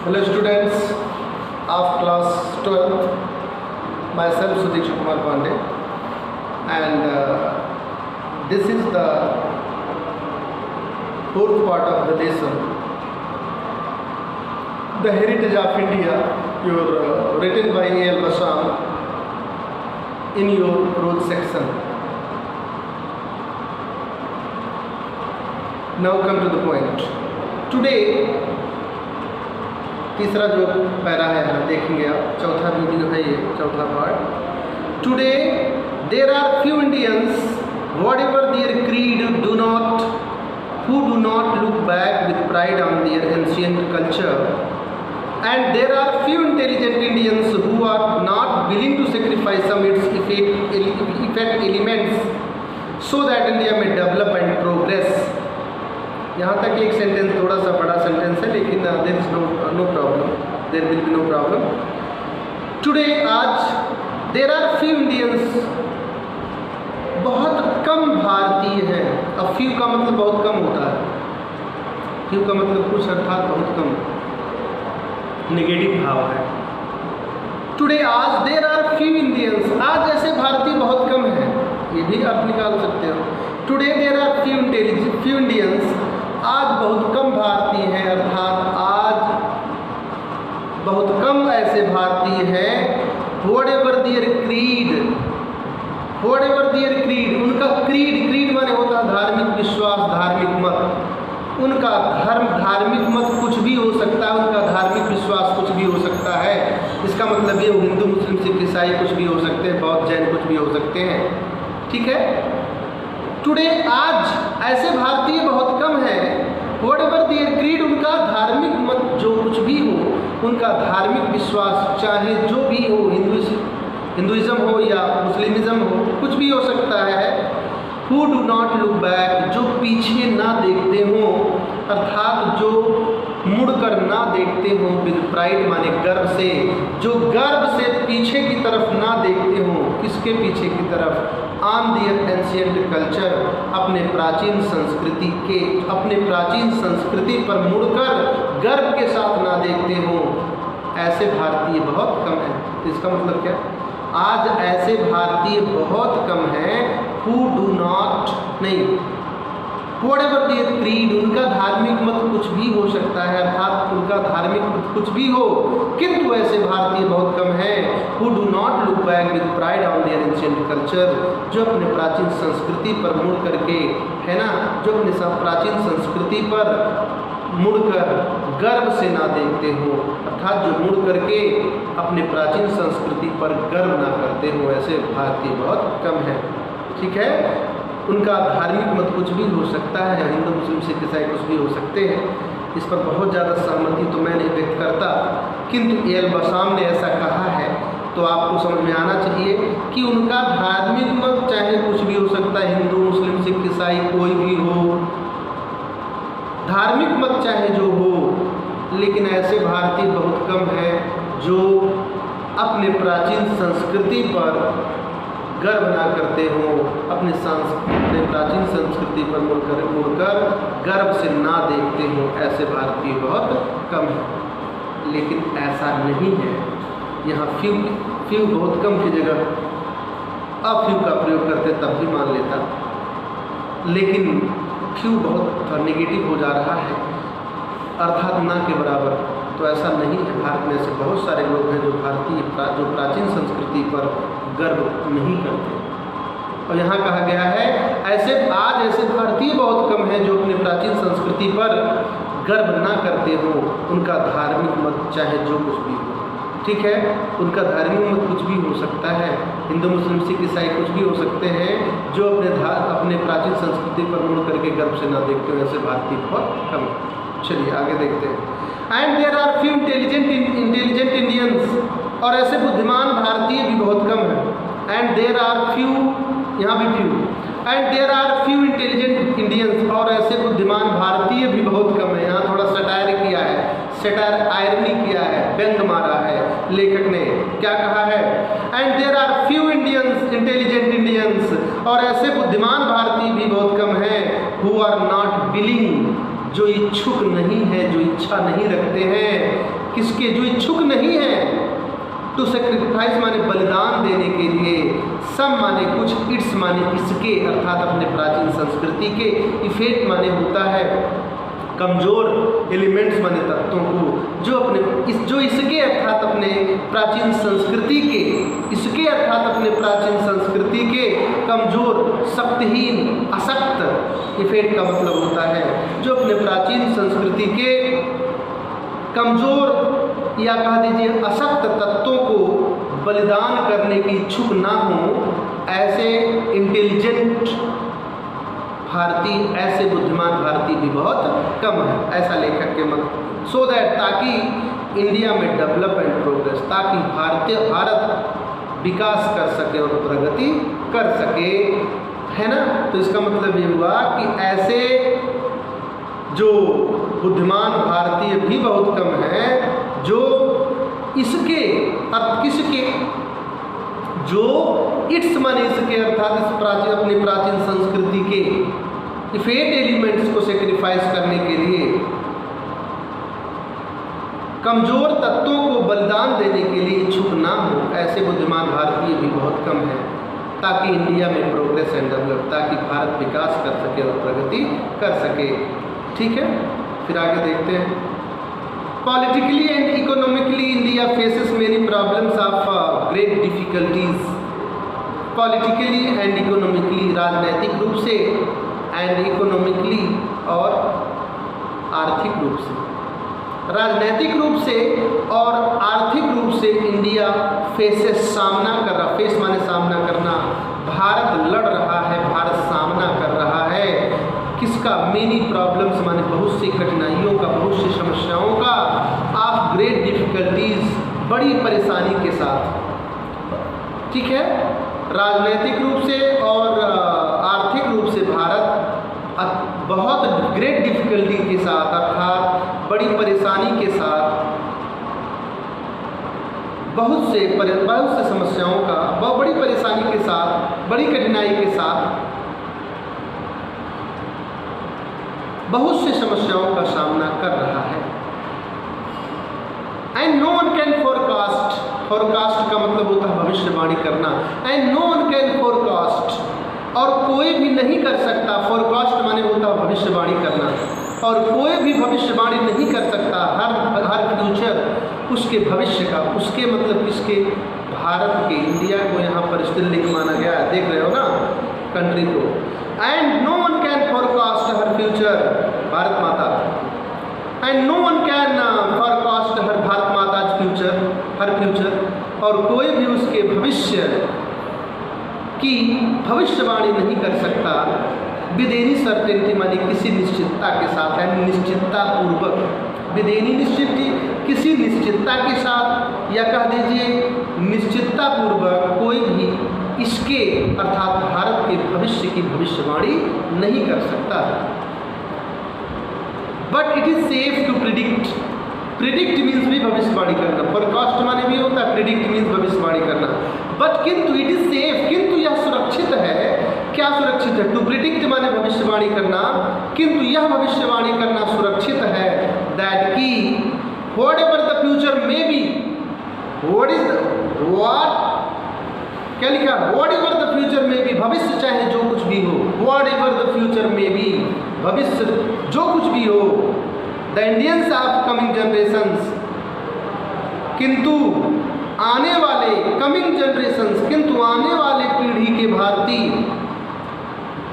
Hello students of class 12, myself Sudhir Kumar Pandey, and this is the fourth part of the lesson, The Heritage of India, written by A.L. Basam in your prose section. Now come to the point. Today तीसरा जो para है हम देखेंगे, आप चौथा video है ये, चौथा part. Today there are few Indians whatever their creed who do not look back with pride on their ancient culture, and there are few intelligent Indians who are not willing to sacrifice some its effect elements so that India may develop and progress. यहाँ तक एक sentence थोड़ा सा बड़ा sentence है, लेकिन there is no problem, there will be no problem. Today आज there are few Indians, बहुत कम भारतीय हैं. अब फ्यू का मतलब बहुत कम होता है, फ्यू का मतलब कुछ अर्थात बहुत कम, नेगेटिव भाव है. टुडे आज देयर आर फ्यू इंडियंस, आज ऐसे भारतीय बहुत कम हैं, ये भी आप निकाल सकते हो. Today there are few Indians, आज बहुत कम भारतीय हैं, अर्थात आज बहुत कम ऐसे भारतीय हैं. Whatever their creed, whatever their creed, उनका क्रीड माने होता है धार्मिक विश्वास, धार्मिक मत. उनका धर्म, धार्मिक मत कुछ भी हो सकता है, उनका धार्मिक विश्वास कुछ भी हो सकता है. इसका मतलब ये हिंदू, मुस्लिम, सिख, ईसाई कुछ भी हो सकते हैं, बौद्ध, जैन कुछ भी हो सकते हैं. ठीक है. टुडे आज ऐसे भारतीय बहुत कम हैं. व्हाटएवर देयर क्रीड, उनका धार्मिक मत जो कुछ भी हो, उनका धार्मिक विश्वास चाहे जो भी हो, हिंदुइज्म हो या मुस्लिमिज्म हो, कुछ भी हो सकता है. Who do not look back, जो पीछे ना देखते हों, अर्थात जो मुड़कर ना देखते हों. विद प्राइड माने गर्व से, जो गर्व से पीछे की तरफ ना देखते हों. किसके पीछे की तरफ? ऑन दियर एंशियंट कल्चर, अपने प्राचीन संस्कृति के, अपने प्राचीन संस्कृति पर मुड़कर गर्व के साथ ना देखते हों. ऐसे भारतीय बहुत कम हैं. इसका मतलब क्या? आज ऐसे भारतीय बहुत कम हैं. हु डू नॉट, नहीं, व्हाटएवर देयर क्रीड, उनका धार्मिक मत कुछ भी हो सकता है, अर्थात उनका धार्मिक मत कुछ भी हो, किंतु ऐसे भारतीय बहुत कम हैं. Who do not look back with pride on their ancient culture, जो अपने प्राचीन संस्कृति पर मुड़ करके, है ना, जो अपने प्राचीन संस्कृति पर मुड़कर गर्व से ना देखते हो, अर्थात जो मुड़ करके अपने प्राचीन संस्कृति पर गर्व ना करते हो, ऐसे भारतीय बहुत कम हैं. ठीक है. उनका धार्मिक मत कुछ भी हो सकता है, हिंदू, मुस्लिम, सिख, ईसाई कुछ भी हो सकते हैं. इस पर बहुत ज़्यादा सहमति तो मैं नहीं व्यक्त करता, किंतु ए.एल. बसाम ने ऐसा कहा है तो आपको समझ में आना चाहिए कि उनका धार्मिक मत चाहे कुछ भी हो सकता है, हिंदू, मुस्लिम, सिख, ईसाई कोई भी हो, धार्मिक मत चाहे जो हो, लेकिन ऐसे भारतीय बहुत कम हैं जो अपने प्राचीन संस्कृति पर गर्व ना करते हो, अपने प्राचीन संस्कृति पर मुड़कर गर्व से ना देखते हो. ऐसे भारतीय बहुत कम हैं. लेकिन ऐसा नहीं है. यहाँ फ्यू बहुत कम की जगह अब फ्यू का प्रयोग करते तब भी मान लेता, लेकिन फ्यू बहुत नेगेटिव हो जा रहा है, अर्थात ना के बराबर. तो ऐसा नहीं है. भारत में ऐसे बहुत सारे लोग हैं जो जो प्राचीन संस्कृति पर गर्व नहीं करते. और यहाँ कहा गया है आज ऐसे भारतीय बहुत कम हैं जो अपने प्राचीन संस्कृति पर गर्व ना करते हो. उनका धार्मिक मत चाहे जो कुछ भी हो, ठीक है, उनका धार्मिक मत कुछ भी हो सकता है, हिंदू, मुस्लिम, सिख, ईसाई कुछ भी हो सकते हैं, जो अपने प्राचीन संस्कृति पर मुड़ करके गर्व से ना देखते हो. ऐसे भारतीय बहुत कम. चलिए आगे देखते हैं. And there are few intelligent Indians, और ऐसे बुद्धिमान भारतीय भी बहुत कम हैं. एंड देयर आर फ्यू, यहाँ भी few. And there are few intelligent Indians, और ऐसे बुद्धिमान भारतीय भी बहुत कम है. यहाँ थोड़ा सटायर किया है, सटायर आयरनी किया है, व्यंग मारा है लेखक ने. क्या कहा है? And there are few intelligent Indians, और ऐसे बुद्धिमान भारतीय भी बहुत कम हैं. हु आर नॉट विलिंग, जो इच्छुक नहीं है, जो इच्छा नहीं रखते हैं, किसके जो इच्छुक नहीं है, टू सेक्रीफाइस माने बलिदान देने के लिए, सम माने कुछ, इट्स माने इसके अर्थात अपने प्राचीन संस्कृति के, इफेक्ट माने होता है कमजोर, एलिमेंट्स माने तत्वों को, जो इसके अर्थात अपने प्राचीन संस्कृति के, इसके अर्थात अपने प्राचीन संस्कृति के कमजोर, शक्तिहीन, अशक्त, इफेक्ट का मतलब होता है जो अपने प्राचीन संस्कृति के कमजोर या कह दीजिए अशक्त तत्वों को बलिदान करने की इच्छुक ना हो, ऐसे इंटेलिजेंट भारतीय, ऐसे बुद्धिमान भारतीय भी बहुत कम है, ऐसा लेखक के मत। सो दैट, ताकि इंडिया में डेवलप एंड प्रोग्रेस, ताकि भारत विकास कर सके और प्रगति कर सके, है ना। तो इसका मतलब ये हुआ कि ऐसे जो बुद्धिमान भारतीय भी बहुत कम हैं जो इसके अर्थ किसके, जो इट्स माने इसके अर्थात इस प्राचीन, अपनी प्राचीन संस्कृति के इफेक्ट एलिमेंट्स को सेक्रीफाइस करने के लिए, कमजोर तत्वों को बलिदान देने के लिए इच्छुक ना हो, ऐसे बुद्धिमान भारतीय भी बहुत कम हैं, ताकि इंडिया में प्रोग्रेस एंड डेवलप, ताकि भारत विकास कर सके और प्रगति कर सके। ठीक है, फिर आगे देखते हैं। Politically and economically India faces many problems of great difficulties. Politically and economically, राजनैतिक रूप से, एंड इकोनॉमिकली और आर्थिक रूप से, राजनैतिक रूप से और आर्थिक रूप से इंडिया फेसेस, सामना कर रहा, फेस माने सामना करना, भारत लड़ रहा है, भारत सामना कर रहा है किसका, मेनी प्रॉब्लम्स माने बहुत सी कठिनाइयों का, बहुत सी समस्याओं का, ऑफ ग्रेट डिफिकल्टीज, बड़ी परेशानी के साथ। ठीक है, राजनीतिक रूप से और आर्थिक रूप से भारत बहुत ग्रेट डिफिकल्टी के साथ, अर्थात बड़ी परेशानी के साथ, बहुत से समस्याओं का, बहुत बड़ी परेशानी के साथ, बड़ी कठिनाई के साथ, बहुत से समस्याओं का सामना कर रहा है। And no one can forecast, forecast का मतलब होता है भविष्यवाणी करना, and no one can forecast, और कोई भी नहीं कर सकता, फोरकास्ट माने होता है भविष्यवाणी करना, और कोई भी भविष्यवाणी नहीं कर सकता हर फ्यूचर, उसके भविष्य का, उसके मतलब किसके, भारत के, इंडिया को यहाँ पर स्त्रीलिंग माना गया है, देख रहे हो ना कंट्री को। And no one can forecast her future, Bharat Mata, and no one can forecast her Bharat Mata future, her future, और कोई भी उसके भविष्य की भविष्यवाणी नहीं कर सकता विद एनी सर्टेनिटी, मानी किसी निश्चितता के साथ, यानी निश्चितता पूर्वक, विद एनी निश्चित, किसी निश्चितता के साथ, या कह दीजिए निश्चितता पूर्वक कोई भी इसके अर्थात भारत के भविष्य की भविष्यवाणी नहीं कर सकता। But it is safe to predict, predict means भी भविष्यवाणी करना, फोरकास्ट माने भी होता है, प्रिडिक्ट मीन्स भविष्यवाणी करना, बट किंतु इट इज सेफ, किंतु यह सुरक्षित है, क्या सुरक्षित है, टू प्रिडिक्ट माने भविष्यवाणी करना, किंतु यह भविष्यवाणी करना सुरक्षित है, दैट की what ever the future may be, what is what, क्या लिखा, व्हाट एवर द फ्यूचर में बी, भविष्य चाहे जो कुछ भी हो, व्हाट एवर द फ्यूचर में बी, भविष्य जो कुछ भी हो, the Indians of coming generations, किंतु आने वाले, कमिंग जनरेशंस, किंतु आने वाले पीढ़ी के भारतीय,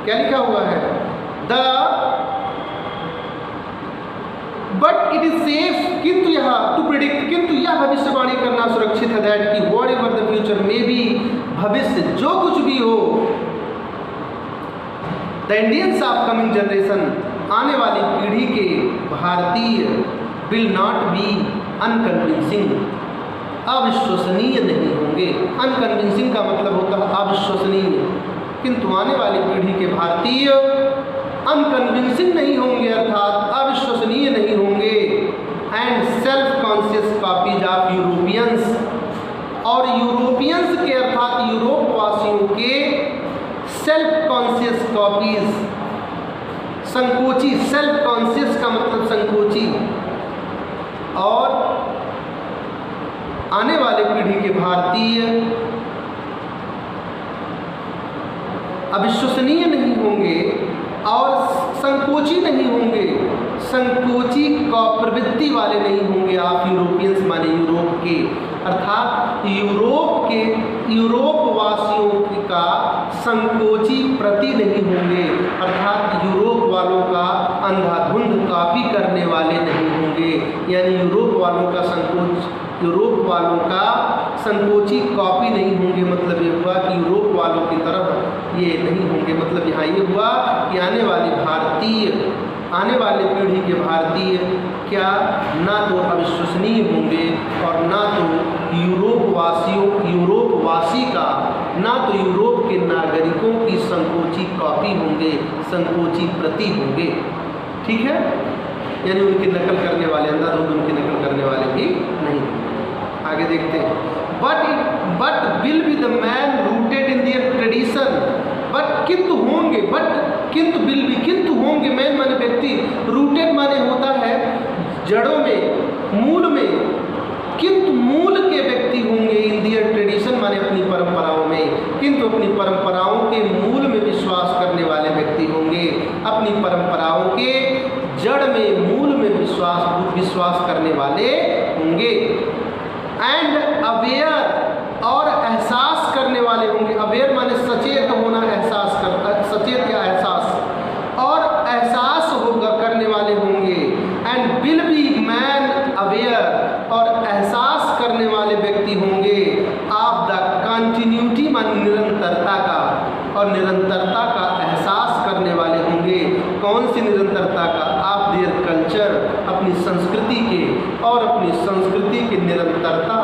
क्या लिखा हुआ है, the but it is safe, किंतु यह टू प्रिडिक्ट, किंतु यह भविष्यवाणी करना सुरक्षित है, दैट की व्हाट एवर द फ्यूचर में बी, भविष्य जो कुछ भी हो, the Indians of coming generation, आने वाली पीढ़ी के भारतीय, विल नॉट बी अनकन्विंसिंग, अविश्वसनीय नहीं होंगे। अनकन्विंसिंग का मतलब होता है अविश्वसनीय, किंतु आने वाली पीढ़ी के भारतीय अनकन्विंसिंग नहीं होंगे, अर्थात अविश्वसनीय नहीं होंगे। And self conscious copies of Europeans, और यूरोपियंस के अर्थात यूरोप वासियों के सेल्फ कॉन्शियस कॉपीज, संकोची, सेल्फ कॉन्शियस का और आने वाले पीढ़ी के भारतीय अविश्वसनीय नहीं होंगे और संकोची नहीं होंगे, संकोची प्रवृत्ति वाले नहीं होंगे आप यूरोपियंस माने यूरोप के, अर्थात यूरोप वासियों का संकोची प्रति नहीं होंगे, अर्थात यूरोप वालों का अंधाधुंध कॉपी करने वाले नहीं होंगे। यानी यूरोप वालों का संकोची कॉपी नहीं होंगे। मतलब ये हुआ कि यूरोप वालों की तरफ ये नहीं होंगे। मतलब यहाँ ये हुआ कि आने वाले पीढ़ी के भारतीय क्या ना तो अविश्वसनीय होंगे और ना तो यूरोपवासी का, ना तो यूरोप के नागरिकों की संकोची कॉपी होंगे, संकोची प्रति होंगे। ठीक है, यानी उनकी नकल करने वाले, अंधाधुंध उनकी नकल करने वाले भी नहीं। आगे देखते हैं। But will be the man rooted in their tradition. किंतु होंगे, मैन माने व्यक्ति, रूटेड माने होता है जड़ों में, मूल में, किंतु मूल के व्यक्ति होंगे इन दियर ट्रेडिशन माने अपनी परंपराओं में, किंतु अपनी परंपराओं के मूल में विश्वास करने वाले व्यक्ति होंगे, अपनी परंपराओं के जड़ में, मूल में विश्वास करने वाले होंगे। एंड अवेयर, और एहसास करने वाले होंगे। अवेयर माने सचेत होना, सचेत या एहसास, और एहसास होगा करने वाले होंगे। And will be man aware, और एहसास करने वाले व्यक्ति होंगे ऑफ द कंटिन्यूटी माने निरंतरता का, और निरंतरता का एहसास करने वाले होंगे। कौन सी निरंतरता का? ऑफ देयर कल्चर, अपनी संस्कृति के, और अपनी संस्कृति की निरंतरता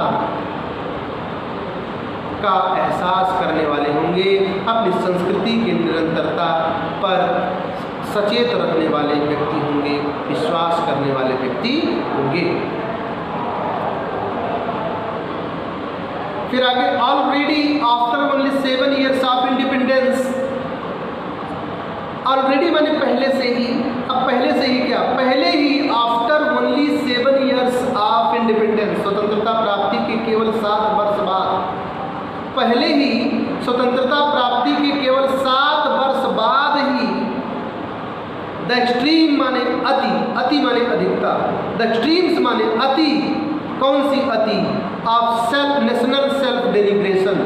का एहसास करने वाले होंगे, अपनी संस्कृति की निरंतरता पर सचेत रहने वाले व्यक्ति होंगे, विश्वास करने वाले व्यक्ति होंगे। फिर आगे, already after only 7 years of independence. Already माने पहले से ही, अब पहले से ही क्या? पहले ही after only 7 years of independence, स्वतंत्रता प्राप्ति के केवल 7 वर्ष बाद, पहले ही स्वतंत्रता प्राप्ति के केवल 7 वर्ष बाद ही द एक्सट्रीम माने अति, अति माने अधिकता, द एक्सट्रीम्स माने अति, कौन सी अति? Of national self denigration,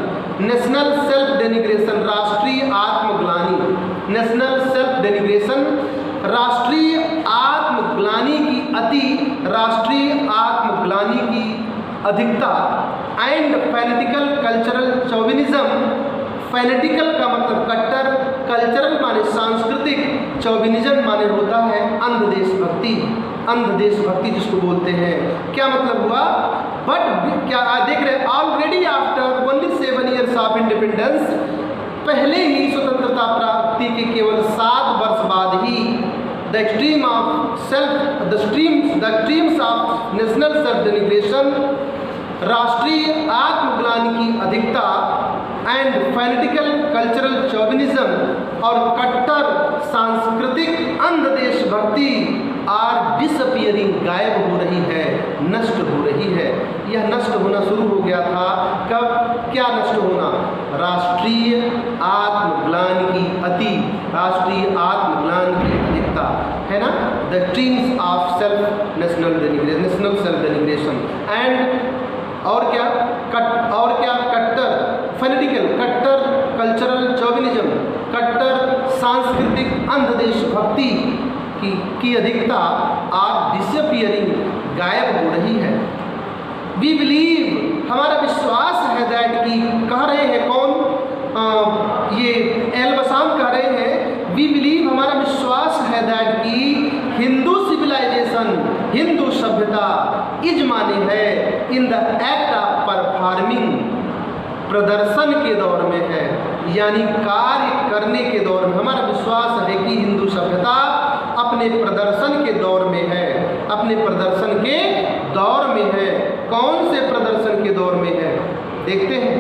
national self denigration, राष्ट्रीय आत्मग्लानि, नेशनल सेल्फ डेनिग्रेशन, राष्ट्रीय आत्मग्लानि की अति, राष्ट्रीय आत्मग्लानि की अधिकता। एंड फैनेटिकल कल्चरल चौविनिज्म, फैनेटिकल का मतलब कट्टर, कल्चरल माने सांस्कृतिक, चौविनिज्म माने होता है अंध देशभक्ति, अंध देशभक्ति जिसको बोलते हैं। क्या मतलब हुआ? बट क्या देख रहे हैं, already after only 7 years of independence, पहले ही स्वतंत्रता प्राप्ति के केवल 7 वर्ष बाद ही the extremes of national self denigration, राष्ट्रीय आत्मग्लानि की अधिकता, एंड फैनेटिकल कल्चरल चौविनिज्म, और कट्टर सांस्कृतिक अंध देशभक्ति आर डिसअपियरिंग, गायब हो रही है, नष्ट हो रही है। यह नष्ट होना शुरू हो गया था कब? क्या नष्ट होना? राष्ट्रीय आत्मग्लानि की अति, राष्ट्रीय आत्मग्लानि की अधिकता, है ना? The extremes of national self denigration, and और क्या? कट्टर फैनेटिकल, कट्टर कल्चरल चौविनिज्म, कट्टर सांस्कृतिक अंध देशभक्ति की अधिकता आर डिसअपियरिंग, गायब हो रही है। वी बिलीव, हमारा विश्वास है दैट की, कह रहे हैं कौन? ये एल्बसान कह रहे हैं, वी बिलीव, हमारा विश्वास है दैट की हिंदू सिविलाइजेशन, हिंदू सभ्यता इज माने है in the act of performing, प्रदर्शन के दौर में है, यानी कार्य करने के दौर में। हमारा विश्वास है कि हिंदू सभ्यता अपने प्रदर्शन के दौर में है, अपने प्रदर्शन के दौर में है। कौन से प्रदर्शन के दौर में है? देखते हैं,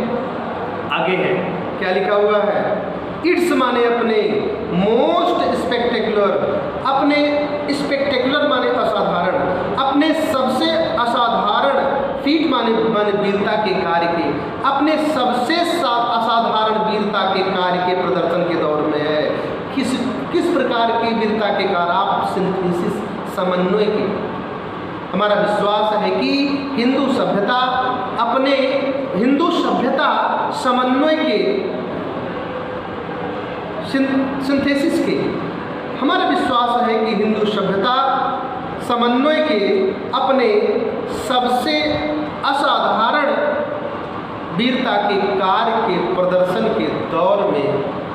आगे है क्या लिखा हुआ है। इट्स माने अपने, मोस्ट स्पेक्टेकुलर, अपने स्पेक्टेकुलर माने असाधारण, अपने सबसे माने वीरता के कार्य के, अपने सबसे असाधारण वीरता के कार्य के प्रदर्शन के दौर में है। किस प्रकार की वीरता के कार्य? आप सिंथेसिस, समन्वय के। हमारा विश्वास है कि हिंदू सभ्यता समन्वय के, सिंथेसिस के, हमारा विश्वास है कि हिंदू सभ्यता समन्वय के अपने सबसे असाधारण वीरता के कार्य के प्रदर्शन के दौर में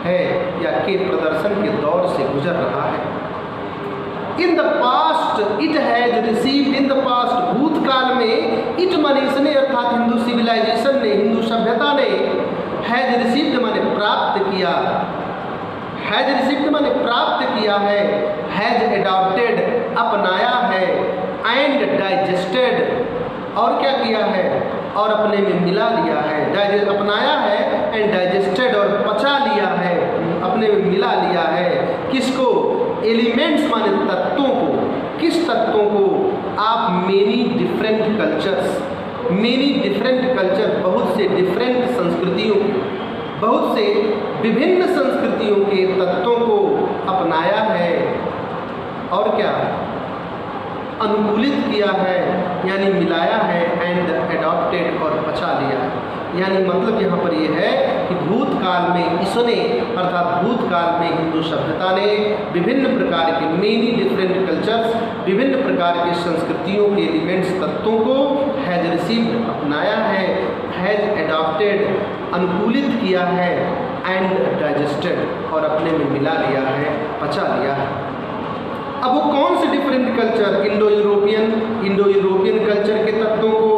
है, या के प्रदर्शन के दौर से गुजर रहा है। In the past it has received, in the past भूतकाल में, इट माने इसने, अर्थात हिंदू सिविलाइजेशन ने, हिंदू सभ्यता ने, हैज रिसीव्ड माने प्राप्त किया, हैज रिसीव्ड माने प्राप्त किया है, हैज एडॉप्टेड अपनाया है, एंड डाइजेस्टेड और क्या किया है, और अपने में मिला लिया है। अपनाया है एंड डाइजेस्टेड और पचा लिया है, अपने में मिला लिया है। किसको? एलिमेंट्स माने तत्वों को। किस तत्वों को? आप many different cultures, many different culture, बहुत से डिफरेंट संस्कृतियों, बहुत से विभिन्न संस्कृतियों के तत्वों को अपनाया है और क्या? अनुकूलित किया है, यानी मिलाया है, एंड एडॉप्टेड और पचा लिया है। यानी मतलब यहाँ पर यह है कि भूतकाल में इसने, अर्थात भूतकाल में हिंदू सभ्यता ने विभिन्न प्रकार के, मेनी डिफरेंट कल्चर्स, विभिन्न प्रकार के संस्कृतियों के एलिमेंट्स, तत्वों को हैज रिसीव्ड अपनाया है, हैज एडॉप्टेड अनुकूलित किया है, एंड डाइजेस्टेड और अपने में मिला लिया है, पचा लिया है। अब वो कौन से different culture? Indo European culture के तत्वों को,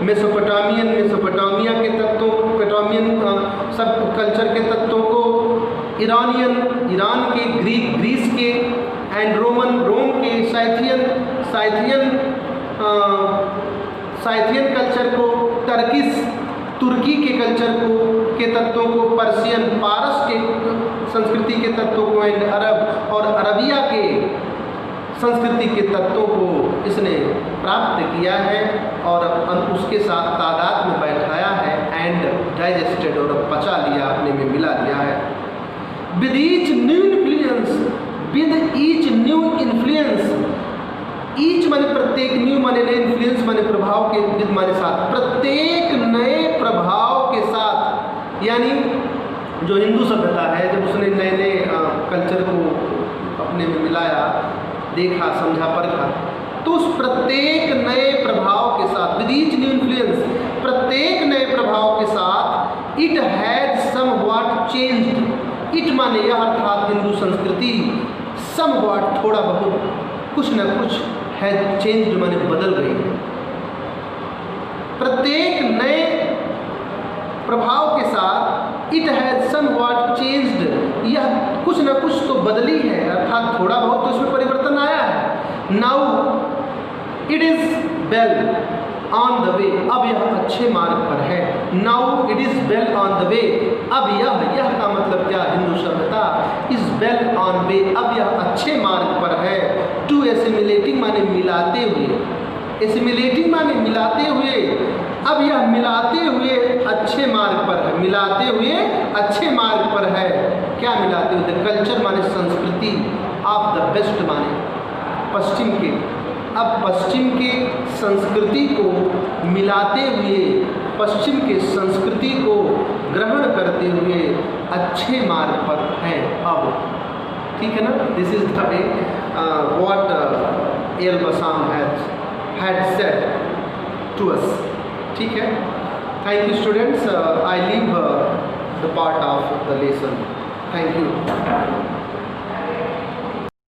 मेसोपोटामिया के तत्वों, सब कल्चर के तत्वों को, ईरान के, ग्रीस के, एंड रोम के, साइथियन कल्चर को, तुर्की के कल्चर को, के तत्वों को, पर्शियन, पारस के संस्कृति के तत्वों को, एंड अरब और अरबिया के संस्कृति के तत्वों को इसने प्राप्त किया है और उसके साथ तादाद में बैठाया है, एंड डाइजेस्टेड और पचा लिया, अपने में मिला लिया है। With each new influence, each माने प्रत्येक, न्यू माने नए, इन्फ्लुएंस माने प्रभाव के, विद माने साथ, प्रत्येक नए प्रभाव के साथ। यानी जो हिंदू सभ्यता है, जब उसने नए कल्चर को अपने में मिलाया, देखा, समझा, परखा, तो उस प्रत्येक नए प्रभाव के साथ, विद ईच न्यू इन्फ्लुएंस, प्रत्येक नए प्रभाव के साथ, it had somewhat changed, it माने यह, अर्थात हिंदू संस्कृति, समव्हाट थोड़ा बहुत, कुछ न कुछ, है चेंज्ड माने बदल गई है। प्रत्येक नए प्रभाव के साथ इट हैज समव्हाट चेंज्ड, यह कुछ न कुछ तो बदली है, अर्थात थोड़ा बहुत तो इसमें परिवर्तन आया है। Now it is well on the way, अब यह अच्छे मार्ग पर है। Now it is well on the way, अब यह का मतलब क्या? हिंदू सभ्यता इज वेल ऑन वे, अब यह अच्छे मार्ग पर है। टू एसिमिलेटिंग माने मिलाते हुए, एसिमिलेटिंग माने मिलाते हुए, अब यह मिलाते हुए अच्छे मार्ग पर है, मिलाते हुए अच्छे मार्ग पर है। क्या मिलाते हुए? द कल्चर माने संस्कृति, ऑफ द वेस्ट माने पश्चिम के, अब पश्चिम के संस्कृति को मिलाते हुए, पश्चिम के संस्कृति को ग्रहण करते हुए अच्छे मार्ग पर है अब। ठीक है ना? This is the way what Elbasam had said to us. ठीक है? Thank you students, I leave the part of the lesson. Thank you.